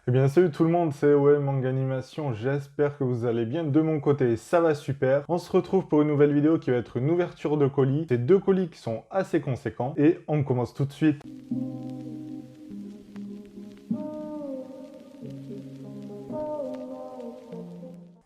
Eh bien salut tout le monde, c'est OM Manga Animation, j'espère que vous allez bien. De mon côté, ça va super. On se retrouve pour une nouvelle vidéo qui va être une ouverture de colis. C'est deux colis qui sont assez conséquents et on commence tout de suite.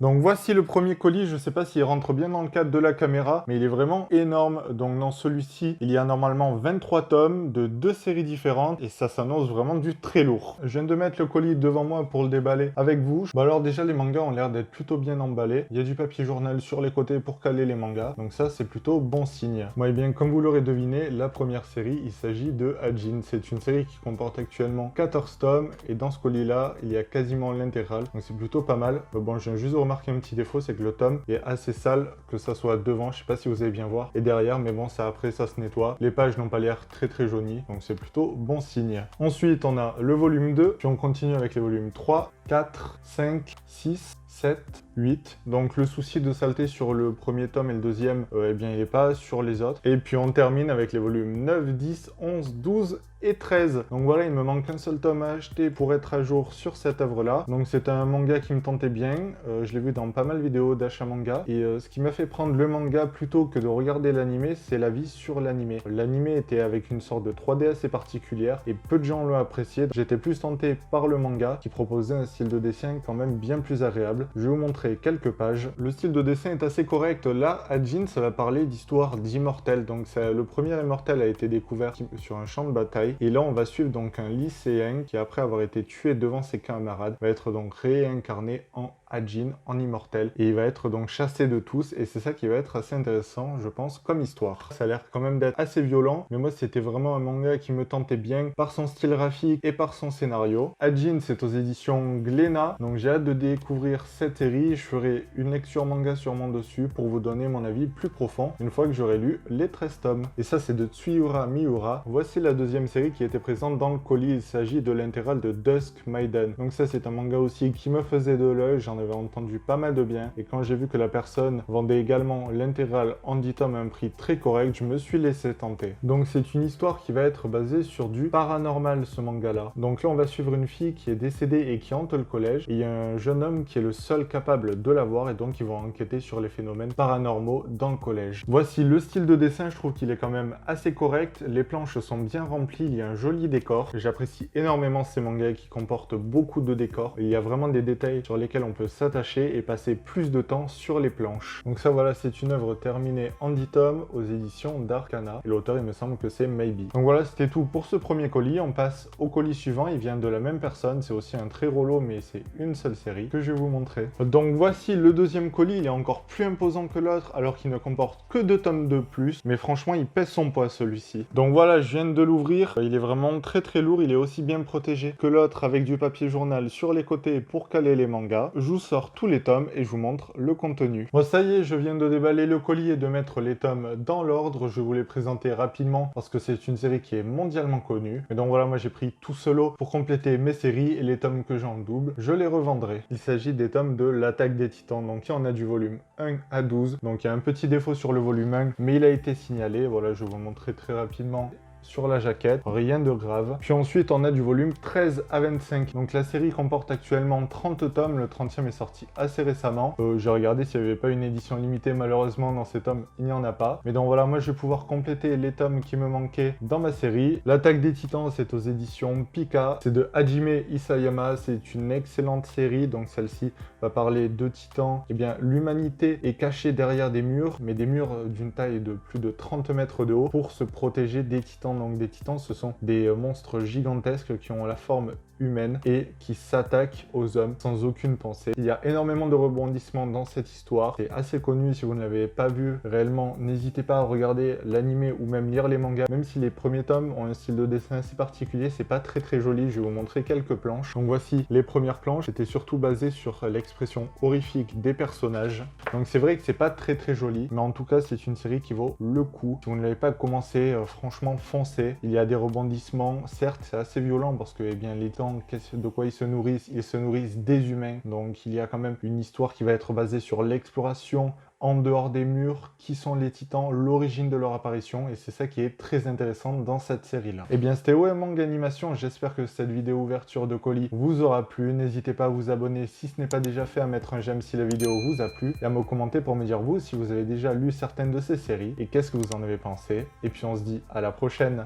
Donc voici le premier colis, je ne sais pas s'il rentre bien dans le cadre de la caméra, mais il est vraiment énorme. Donc dans celui-ci, il y a normalement 23 tomes de deux séries différentes et ça s'annonce vraiment du très lourd. Je viens de mettre le colis devant moi pour le déballer avec vous. Bon alors déjà les mangas ont l'air d'être plutôt bien emballés. Il y a du papier journal sur les côtés pour caler les mangas, donc ça c'est plutôt bon signe. Bon et bien comme vous l'aurez deviné, la première série, il s'agit de Hajin. C'est une série qui comporte actuellement 14 tomes et dans ce colis-là, il y a quasiment l'intégrale, donc c'est plutôt pas mal. Bon, je viens juste de remarquer un petit défaut, c'est que le tome est assez sale, que ça soit devant, je sais pas si vous allez bien voir, et derrière, mais bon, ça après, ça se nettoie. Les pages n'ont pas l'air très jaunies, donc c'est plutôt bon signe. Ensuite, on a le volume 2, puis on continue avec les volumes 3, 4, 5, 6, 7, 8. Donc le souci de saleté sur le premier tome et le deuxième, eh bien il n'est pas sur les autres. Et puis on termine avec les volumes 9, 10, 11, 12 et 13. Donc voilà, il me manque un seul tome à acheter pour être à jour sur cette œuvre-là. Donc c'est un manga qui me tentait bien. Je l'ai vu dans pas mal de vidéos d'achat manga. Et ce qui m'a fait prendre le manga plutôt que de regarder l'animé, c'est l'avis sur l'animé. L'animé était avec une sorte de 3D assez particulière et peu de gens l'ont apprécié. J'étais plus tenté par le manga qui proposait un style de dessin quand même bien plus agréable. Je vais vous montrer quelques pages. Le style de dessin est assez correct. Là, Hajin, ça va parler d'histoire d'immortels. Donc le premier immortel a été découvert sur un champ de bataille. Et là, on va suivre donc un lycéen qui, après avoir été tué devant ses camarades, va être donc réincarné en Hajin, en immortel. Et il va être donc chassé de tous. Et c'est ça qui va être assez intéressant, je pense, comme histoire. Ça a l'air quand même d'être assez violent. Mais moi, c'était vraiment un manga qui me tentait bien par son style graphique et par son scénario. Hajin, c'est aux éditions Glénat. Donc j'ai hâte de découvrir cette série. Je ferai une lecture manga sûrement dessus pour vous donner mon avis plus profond une fois que j'aurai lu les 13 tomes. Et ça, c'est de Tsuyura Miura. Voici la deuxième série qui était présente dans le colis. Il s'agit de l'intégrale de Dusk Maiden. Donc ça, c'est un manga aussi qui me faisait de l'œil. J'en avais entendu pas mal de bien. Et quand j'ai vu que la personne vendait également l'intégrale en 10 tomes à un prix très correct, je me suis laissé tenter. Donc c'est une histoire qui va être basée sur du paranormal, ce manga-là. Donc là, on va suivre une fille qui est décédée et qui hante le collège. Et il y a un jeune homme qui est le seul capable de la voir et donc ils vont enquêter sur les phénomènes paranormaux dans le collège. Voici le style de dessin, je trouve qu'il est quand même assez correct. Les planches sont bien remplies, il y a un joli décor. J'apprécie énormément ces mangas qui comportent beaucoup de décors. Il y a vraiment des détails sur lesquels on peut s'attacher et passer plus de temps sur les planches. Donc ça voilà, c'est une œuvre terminée en 10 tomes aux éditions d'Arcana. Et l'auteur, il me semble que c'est Maybe. Donc voilà, c'était tout pour ce premier colis. On passe au colis suivant, il vient de la même personne. C'est aussi un très rolo, mais c'est une seule série que je vais vous montrer. Donc voici le deuxième colis, il est encore plus imposant que l'autre, alors qu'il ne comporte que 2 tomes de plus. Mais franchement, il pèse son poids celui-ci. Donc voilà, je viens de l'ouvrir. Il est vraiment très lourd, il est aussi bien protégé que l'autre avec du papier journal sur les côtés pour caler les mangas. Je vous sors tous les tomes et je vous montre le contenu. Bon, ça y est, je viens de déballer le colis et de mettre les tomes dans l'ordre. Je vais vous les présenter rapidement parce que c'est une série qui est mondialement connue. Et donc voilà, moi j'ai pris tout solo pour compléter mes séries et les tomes que j'ai en double, je les revendrai. Il s'agit des tomes de l'Attaque des Titans. Donc il y en a du volume 1 à 12. Donc il y a un petit défaut sur le volume 1, mais il a été signalé. Voilà, je vais vous le montrer très rapidement sur la jaquette, rien de grave. Puis ensuite, on a du volume 13 à 25. Donc la série comporte actuellement 30 tomes, le 30e est sorti assez récemment. J'ai regardé s'il n'y avait pas une édition limitée, malheureusement dans ces tomes, il n'y en a pas. Mais donc voilà, moi je vais pouvoir compléter les tomes qui me manquaient dans ma série. L'Attaque des Titans, c'est aux éditions Pika. C'est de Hajime Isayama, c'est une excellente série. Donc celle-ci va parler de titans. Eh bien, l'humanité est cachée derrière des murs, mais des murs d'une taille de plus de 30 mètres de haut pour se protéger des titans. Donc des titans, ce sont des monstres gigantesques qui ont la forme humaine et qui s'attaquent aux hommes sans aucune pensée. Il y a énormément de rebondissements dans cette histoire. C'est assez connu, si vous ne l'avez pas vu réellement, n'hésitez pas à regarder l'animé ou même lire les mangas. Même si les premiers tomes ont un style de dessin assez particulier, c'est pas très joli. Je vais vous montrer quelques planches. Donc voici les premières planches. C'était surtout basé sur l'expression horrifique des personnages. Donc c'est vrai que c'est pas très joli, mais en tout cas c'est une série qui vaut le coup. Si vous ne l'avez pas commencé, franchement foncez. Il y a des rebondissements, certes c'est assez violent parce que eh bien les temps, de quoi ils se nourrissent? Ils se nourrissent des humains. Donc il y a quand même une histoire qui va être basée sur l'exploration en dehors des murs, qui sont les titans, l'origine de leur apparition, et c'est ça qui est très intéressant dans cette série-là. Et bien, c'était OM Manga Animation, j'espère que cette vidéo ouverture de colis vous aura plu. N'hésitez pas à vous abonner si ce n'est pas déjà fait, à mettre un j'aime si la vidéo vous a plu, et à me commenter pour me dire vous si vous avez déjà lu certaines de ces séries, et qu'est-ce que vous en avez pensé. Et puis on se dit à la prochaine.